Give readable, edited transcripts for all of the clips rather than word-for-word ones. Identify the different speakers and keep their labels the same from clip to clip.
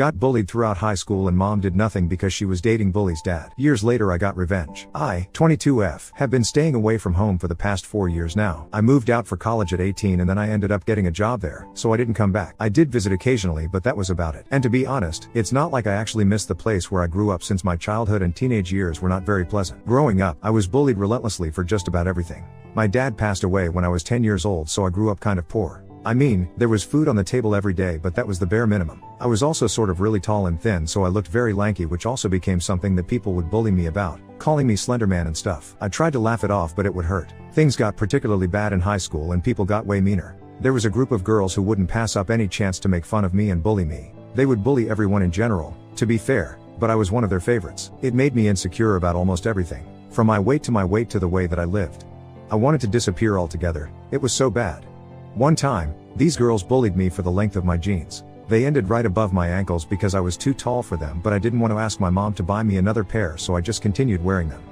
Speaker 1: Got bullied throughout high school and mom did nothing because she was dating bully's dad. Years later I got revenge. I, 22F, have been staying away from home for the past 4 years now. I moved out for college at 18 and then I ended up getting a job there, so I didn't come back. I did visit occasionally but that was about it. And to be honest, it's not like I actually missed the place where I grew up since my childhood and teenage years were not very pleasant. Growing up, I was bullied relentlessly for just about everything. My dad passed away when I was 10 years old, so I grew up kind of poor. I mean, there was food on the table every day but that was the bare minimum. I was also sort of really tall and thin, so I looked very lanky, which also became something that people would bully me about, calling me Slenderman and stuff. I tried to laugh it off but it would hurt. Things got particularly bad in high school and people got way meaner. There was a group of girls who wouldn't pass up any chance to make fun of me and bully me. They would bully everyone in general, to be fair, but I was one of their favorites. It made me insecure about almost everything, from my weight to the way that I lived. I wanted to disappear altogether, it was so bad. One time, these girls bullied me for the length of my jeans. They ended right above my ankles because I was too tall for them, but I didn't want to ask my mom to buy me another pair, so I just continued wearing them.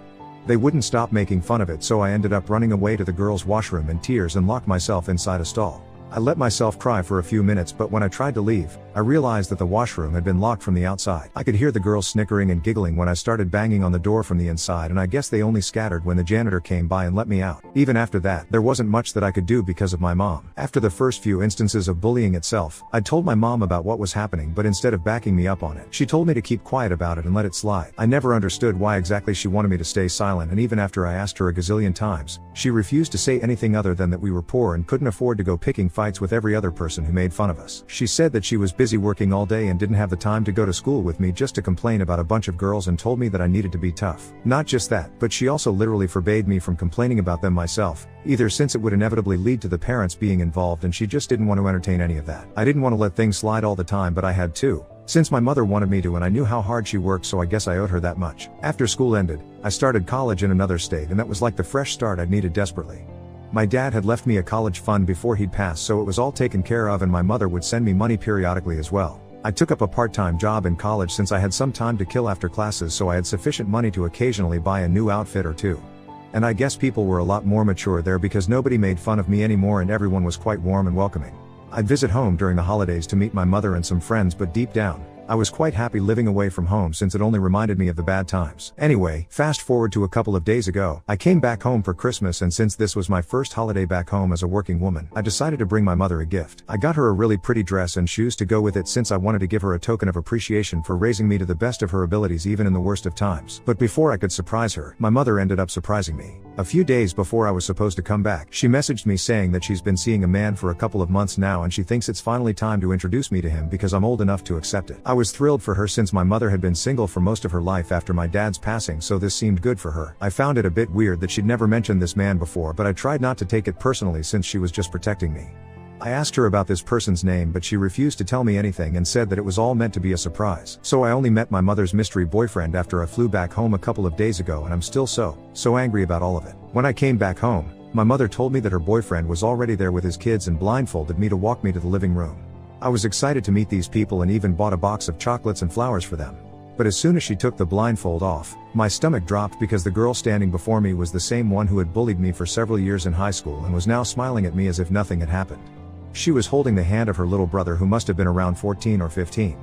Speaker 1: They wouldn't stop making fun of it, so I ended up running away to the girls' washroom in tears and locked myself inside a stall. I let myself cry for a few minutes, but when I tried to leave, I realized that the washroom had been locked from the outside. I could hear the girls snickering and giggling when I started banging on the door from the inside, and I guess they only scattered when the janitor came by and let me out. Even after that, there wasn't much that I could do because of my mom. After the first few instances of bullying itself, I told my mom about what was happening, but instead of backing me up on it, she told me to keep quiet about it and let it slide. I never understood why exactly she wanted me to stay silent, and even after I asked her a gazillion times, she refused to say anything other than that we were poor and couldn't afford to go picking fights with every other person who made fun of us. She said that she was busy working all day and didn't have the time to go to school with me just to complain about a bunch of girls, and told me that I needed to be tough. Not just that, but she also literally forbade me from complaining about them myself, either since it would inevitably lead to the parents being involved and she just didn't want to entertain any of that. I didn't want to let things slide all the time, but I had to, since my mother wanted me to and I knew how hard she worked, so I guess I owed her that much. After school ended, I started college in another state, and that was like the fresh start I'd needed desperately. My dad had left me a college fund before he'd passed, so it was all taken care of, and my mother would send me money periodically as well. I took up a part-time job in college since I had some time to kill after classes, so I had sufficient money to occasionally buy a new outfit or two. And I guess people were a lot more mature there because nobody made fun of me anymore and everyone was quite warm and welcoming. I'd visit home during the holidays to meet my mother and some friends, but deep down, I was quite happy living away from home since it only reminded me of the bad times. Anyway, fast forward to a couple of days ago, I came back home for Christmas, and since this was my first holiday back home as a working woman, I decided to bring my mother a gift. I got her a really pretty dress and shoes to go with it since I wanted to give her a token of appreciation for raising me to the best of her abilities even in the worst of times. But before I could surprise her, my mother ended up surprising me. A few days before I was supposed to come back, she messaged me saying that she's been seeing a man for a couple of months now and she thinks it's finally time to introduce me to him because I'm old enough to accept it. I was thrilled for her since my mother had been single for most of her life after my dad's passing, so this seemed good for her. I found it a bit weird that she'd never mentioned this man before, but I tried not to take it personally since she was just protecting me. I asked her about this person's name, but she refused to tell me anything and said that it was all meant to be a surprise. So I only met my mother's mystery boyfriend after I flew back home a couple of days ago, and I'm still so angry about all of it. When I came back home, my mother told me that her boyfriend was already there with his kids and blindfolded me to walk me to the living room. I was excited to meet these people and even bought a box of chocolates and flowers for them. But as soon as she took the blindfold off, my stomach dropped because the girl standing before me was the same one who had bullied me for several years in high school and was now smiling at me as if nothing had happened. She was holding the hand of her little brother, who must have been around 14 or 15.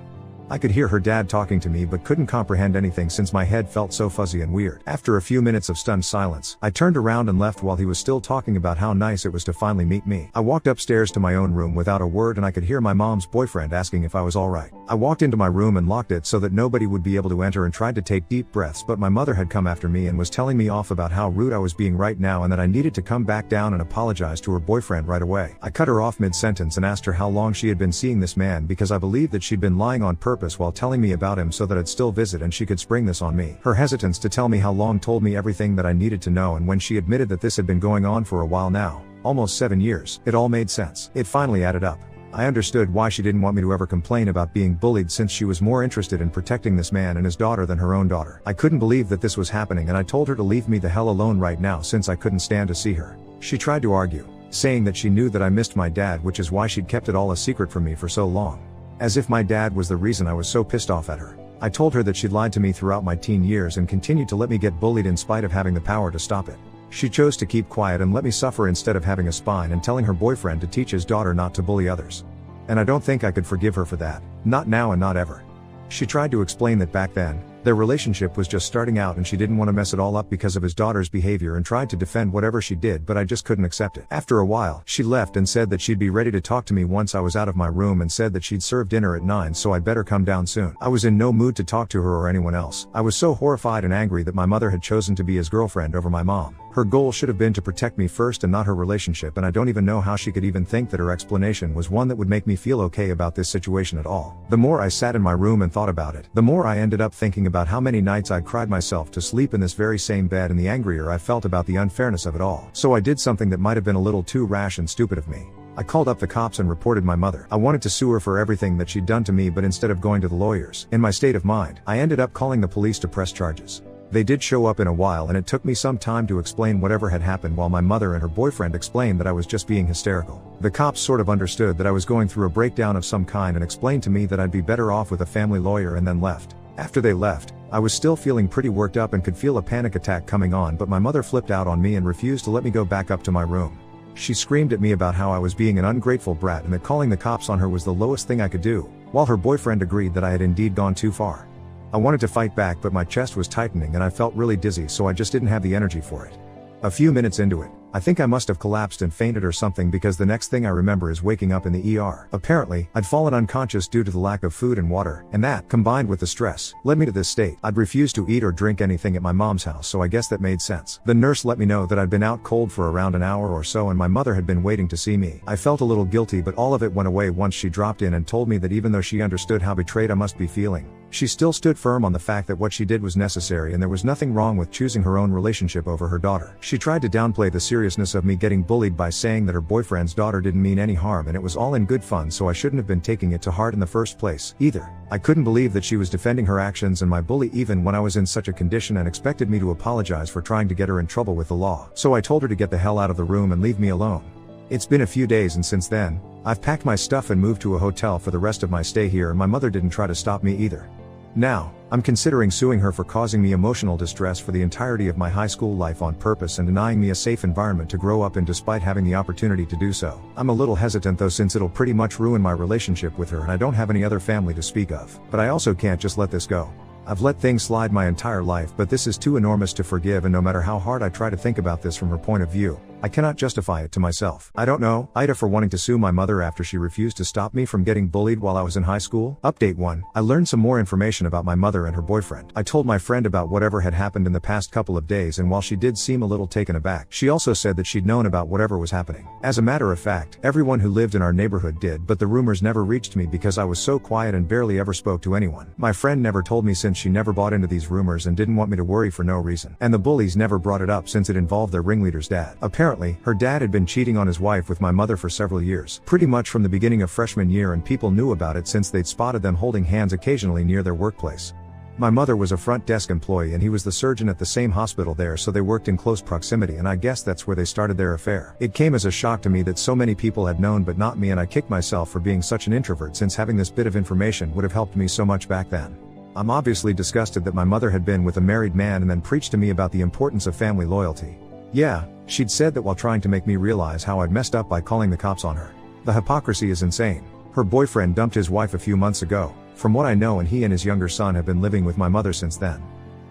Speaker 1: I could hear her dad talking to me but couldn't comprehend anything since my head felt so fuzzy and weird. After a few minutes of stunned silence, I turned around and left while he was still talking about how nice it was to finally meet me. I walked upstairs to my own room without a word, and I could hear my mom's boyfriend asking if I was alright. I walked into my room and locked it so that nobody would be able to enter and tried to take deep breaths, but my mother had come after me and was telling me off about how rude I was being right now and that I needed to come back down and apologize to her boyfriend right away. I cut her off mid-sentence and asked her how long she had been seeing this man because I believed that she'd been lying on purpose while telling me about him so that I'd still visit and she could spring this on me. Her hesitance to tell me how long told me everything that I needed to know, and when she admitted that this had been going on for a while now, almost 7 years, it all made sense. It finally added up. I understood why she didn't want me to ever complain about being bullied, since she was more interested in protecting this man and his daughter than her own daughter. I couldn't believe that this was happening, and I told her to leave me the hell alone right now since I couldn't stand to see her. She tried to argue, saying that she knew that I missed my dad, which is why she'd kept it all a secret from me for so long. As if my dad was the reason I was so pissed off at her. I told her that she'd lied to me throughout my teen years and continued to let me get bullied in spite of having the power to stop it. She chose to keep quiet and let me suffer instead of having a spine and telling her boyfriend to teach his daughter not to bully others. And I don't think I could forgive her for that, not now and not ever. She tried to explain that back then, their relationship was just starting out and she didn't want to mess it all up because of his daughter's behavior, and tried to defend whatever she did, but I just couldn't accept it. After a while, she left and said that she'd be ready to talk to me once I was out of my room, and said that she'd serve dinner at 9, so I'd better come down soon. I was in no mood to talk to her or anyone else. I was so horrified and angry that my mother had chosen to be his girlfriend over my mom. Her goal should have been to protect me first and not her relationship, and I don't even know how she could even think that her explanation was one that would make me feel okay about this situation at all. The more I sat in my room and thought about it, the more I ended up thinking about how many nights I'd cried myself to sleep in this very same bed, and the angrier I felt about the unfairness of it all. So I did something that might have been a little too rash and stupid of me. I called up the cops and reported my mother. I wanted to sue her for everything that she'd done to me, but instead of going to the lawyers, in my state of mind, I ended up calling the police to press charges. They did show up in a while, and it took me some time to explain whatever had happened, while my mother and her boyfriend explained that I was just being hysterical. The cops sort of understood that I was going through a breakdown of some kind and explained to me that I'd be better off with a family lawyer, and then left. After they left, I was still feeling pretty worked up and could feel a panic attack coming on, but my mother flipped out on me and refused to let me go back up to my room. She screamed at me about how I was being an ungrateful brat and that calling the cops on her was the lowest thing I could do, while her boyfriend agreed that I had indeed gone too far. I wanted to fight back, but my chest was tightening and I felt really dizzy, so I just didn't have the energy for it. A few minutes into it, I think I must have collapsed and fainted or something, because the next thing I remember is waking up in the ER. Apparently, I'd fallen unconscious due to the lack of food and water, and that, combined with the stress, led me to this state. I'd refused to eat or drink anything at my mom's house, so I guess that made sense. The nurse let me know that I'd been out cold for around an hour or so, and my mother had been waiting to see me. I felt a little guilty, but all of it went away once she dropped in and told me that even though she understood how betrayed I must be feeling, she still stood firm on the fact that what she did was necessary and there was nothing wrong with choosing her own relationship over her daughter. She tried to downplay the seriousness of me getting bullied by saying that her boyfriend's daughter didn't mean any harm and it was all in good fun, so I shouldn't have been taking it to heart in the first place, either. I couldn't believe that she was defending her actions and my bully even when I was in such a condition, and expected me to apologize for trying to get her in trouble with the law. So I told her to get the hell out of the room and leave me alone. It's been a few days, and since then, I've packed my stuff and moved to a hotel for the rest of my stay here, and my mother didn't try to stop me either. Now, I'm considering suing her for causing me emotional distress for the entirety of my high school life on purpose and denying me a safe environment to grow up in despite having the opportunity to do so. I'm a little hesitant though, since it'll pretty much ruin my relationship with her and I don't have any other family to speak of. But I also can't just let this go. I've let things slide my entire life, but this is too enormous to forgive, and no matter how hard I try to think about this from her point of view, I cannot justify it to myself. I don't know Ida for wanting to sue my mother after she refused to stop me from getting bullied while I was in high school. Update 1. I learned some more information about my mother and her boyfriend. I told my friend about whatever had happened in the past couple of days, and while she did seem a little taken aback, she also said that she'd known about whatever was happening. As a matter of fact, everyone who lived in our neighborhood did, but the rumors never reached me because I was so quiet and barely ever spoke to anyone. My friend never told me since she never bought into these rumors and didn't want me to worry for no reason. And the bullies never brought it up since it involved their ringleader's dad. Apparently, her dad had been cheating on his wife with my mother for several years, pretty much from the beginning of freshman year, and people knew about it since they'd spotted them holding hands occasionally near their workplace. My mother was a front desk employee and he was the surgeon at the same hospital there, so they worked in close proximity, and I guess that's where they started their affair. It came as a shock to me that so many people had known but not me, and I kicked myself for being such an introvert, since having this bit of information would have helped me so much back then. I'm obviously disgusted that my mother had been with a married man and then preached to me about the importance of family loyalty. Yeah, she'd said that while trying to make me realize how I'd messed up by calling the cops on her. The hypocrisy is insane. Her boyfriend dumped his wife a few months ago, from what I know, and he and his younger son have been living with my mother since then.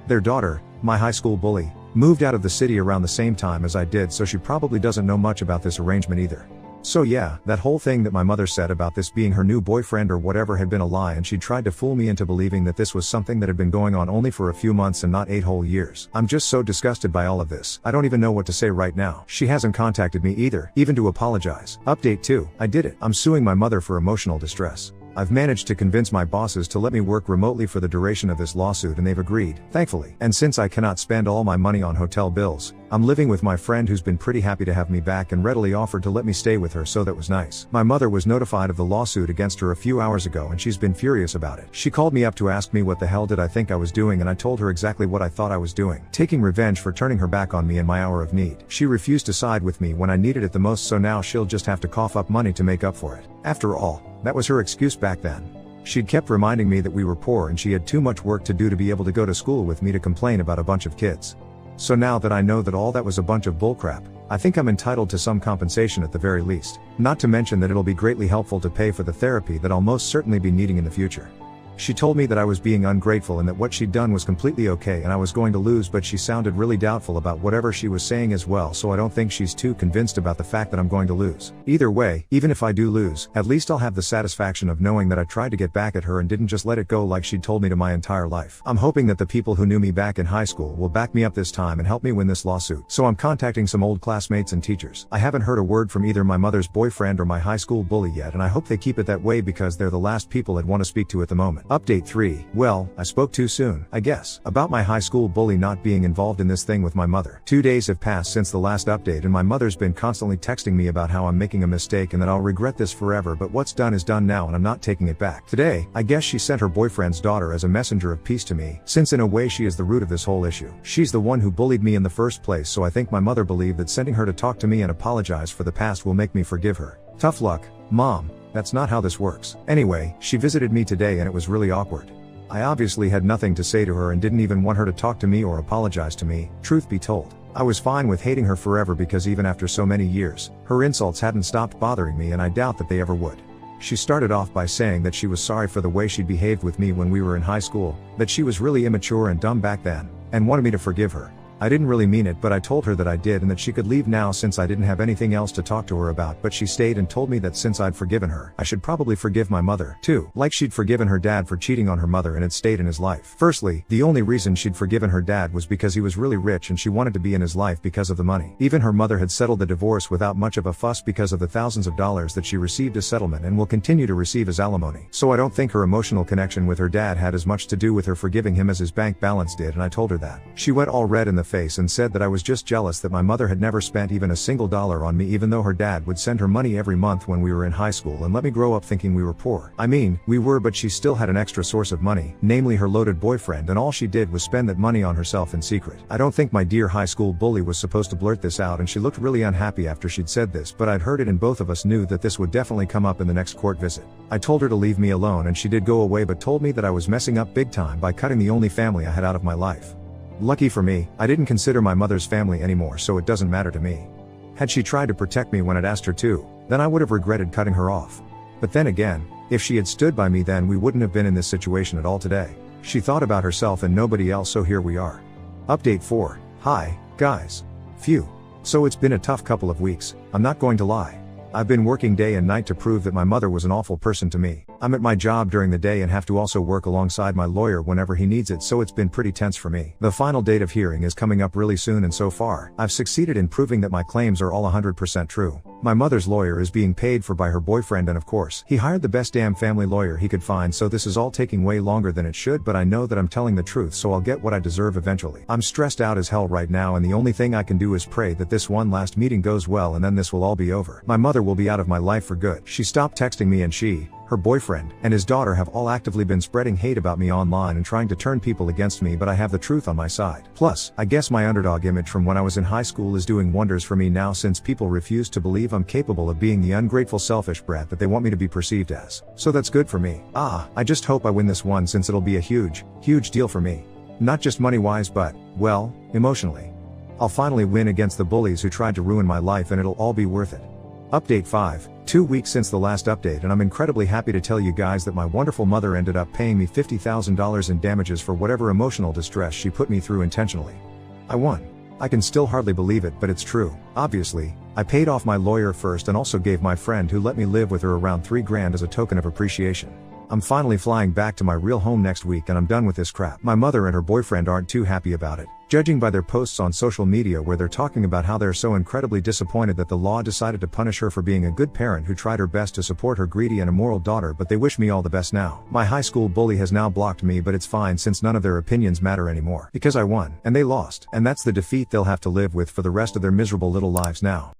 Speaker 1: Their daughter, my high school bully, moved out of the city around the same time as I did, so she probably doesn't know much about this arrangement either. So yeah, that whole thing that my mother said about this being her new boyfriend or whatever had been a lie, and she tried to fool me into believing that this was something that had been going on only for a few months and not 8 whole years. I'm just so disgusted by all of this. I don't even know what to say right now. She hasn't contacted me either, even to apologize. Update 2. I did it. I'm suing my mother for emotional distress. I've managed to convince my bosses to let me work remotely for the duration of this lawsuit, and they've agreed, thankfully. And since I cannot spend all my money on hotel bills, I'm living with my friend who's been pretty happy to have me back and readily offered to let me stay with her, so that was nice. My mother was notified of the lawsuit against her a few hours ago and she's been furious about it. She called me up to ask me what the hell did I think I was doing, and I told her exactly what I thought I was doing, taking revenge for turning her back on me in my hour of need. She refused to side with me when I needed it the most, so now she'll just have to cough up money to make up for it. After all, that was her excuse back then. She'd kept reminding me that we were poor and she had too much work to do to be able to go to school with me to complain about a bunch of kids. So now that I know that all that was a bunch of bullcrap, I think I'm entitled to some compensation at the very least. Not to mention that it'll be greatly helpful to pay for the therapy that I'll most certainly be needing in the future. She told me that I was being ungrateful and that what she'd done was completely okay and I was going to lose, but she sounded really doubtful about whatever she was saying as well, so I don't think she's too convinced about the fact that I'm going to lose. Either way, even if I do lose, at least I'll have the satisfaction of knowing that I tried to get back at her and didn't just let it go like she'd told me to my entire life. I'm hoping that the people who knew me back in high school will back me up this time and help me win this lawsuit. So I'm contacting some old classmates and teachers. I haven't heard a word from either my mother's boyfriend or my high school bully yet, and I hope they keep it that way because they're the last people I'd want to speak to at the moment. Update 3. Well, I spoke too soon, I guess, about my high school bully not being involved in this thing with my mother. 2 days have passed since the last update and my mother's been constantly texting me about how I'm making a mistake and that I'll regret this forever, but what's done is done now and I'm not taking it back. Today, I guess she sent her boyfriend's daughter as a messenger of peace to me, since in a way she is the root of this whole issue. She's the one who bullied me in the first place, so I think my mother believed that sending her to talk to me and apologize for the past will make me forgive her. Tough luck, Mom. That's not how this works. Anyway, she visited me today and it was really awkward. I obviously had nothing to say to her and didn't even want her to talk to me or apologize to me, truth be told. I was fine with hating her forever because even after so many years, her insults hadn't stopped bothering me and I doubt that they ever would. She started off by saying that she was sorry for the way she'd behaved with me when we were in high school, that she was really immature and dumb back then, and wanted me to forgive her. I didn't really mean it, but I told her that I did and that she could leave now since I didn't have anything else to talk to her about, but she stayed and told me that since I'd forgiven her, I should probably forgive my mother, too. Like she'd forgiven her dad for cheating on her mother and had stayed in his life. Firstly, the only reason she'd forgiven her dad was because he was really rich and she wanted to be in his life because of the money. Even her mother had settled the divorce without much of a fuss because of the thousands of dollars that she received as settlement and will continue to receive as alimony. So I don't think her emotional connection with her dad had as much to do with her forgiving him as his bank balance did, and I told her that. She went all red in the face and said that I was just jealous that my mother had never spent even a single dollar on me, even though her dad would send her money every month when we were in high school and let me grow up thinking we were poor. I mean, we were, but she still had an extra source of money, namely her loaded boyfriend, and all she did was spend that money on herself in secret. I don't think my dear high school bully was supposed to blurt this out, and she looked really unhappy after she'd said this, but I'd heard it and both of us knew that this would definitely come up in the next court visit. I told her to leave me alone and she did go away, but told me that I was messing up big time by cutting the only family I had out of my life. Lucky for me, I didn't consider my mother's family anymore, so it doesn't matter to me. Had she tried to protect me when I'd asked her to, then I would have regretted cutting her off. But then again, if she had stood by me then we wouldn't have been in this situation at all today. She thought about herself and nobody else, so here we are. Update 4. Hi, guys. Phew. So it's been a tough couple of weeks, I'm not going to lie. I've been working day and night to prove that my mother was an awful person to me. I'm at my job during the day and have to also work alongside my lawyer whenever he needs it, so it's been pretty tense for me. The final date of hearing is coming up really soon and so far, I've succeeded in proving that my claims are all 100% true. My mother's lawyer is being paid for by her boyfriend and of course, he hired the best damn family lawyer he could find, so this is all taking way longer than it should, but I know that I'm telling the truth, so I'll get what I deserve eventually. I'm stressed out as hell right now and the only thing I can do is pray that this one last meeting goes well and then this will all be over. My mother will be out of my life for good. She stopped texting me and she, her boyfriend, and his daughter have all actively been spreading hate about me online and trying to turn people against me, but I have the truth on my side. Plus, I guess my underdog image from when I was in high school is doing wonders for me now since people refuse to believe I'm capable of being the ungrateful selfish brat that they want me to be perceived as. So that's good for me. I just hope I win this one since it'll be a huge deal for me. Not just money-wise but, well, emotionally. I'll finally win against the bullies who tried to ruin my life and it'll all be worth it. Update 5. 2 weeks since the last update and I'm incredibly happy to tell you guys that my wonderful mother ended up paying me $50,000 in damages for whatever emotional distress she put me through intentionally. I won. I can still hardly believe it, but it's true. Obviously, I paid off my lawyer first and also gave my friend who let me live with her around $3,000 as a token of appreciation. I'm finally flying back to my real home next week and I'm done with this crap. My mother and her boyfriend aren't too happy about it, judging by their posts on social media where they're talking about how they're so incredibly disappointed that the law decided to punish her for being a good parent who tried her best to support her greedy and immoral daughter, but they wish me all the best now. My high school bully has now blocked me, but it's fine since none of their opinions matter anymore. Because I won, and they lost, and that's the defeat they'll have to live with for the rest of their miserable little lives now.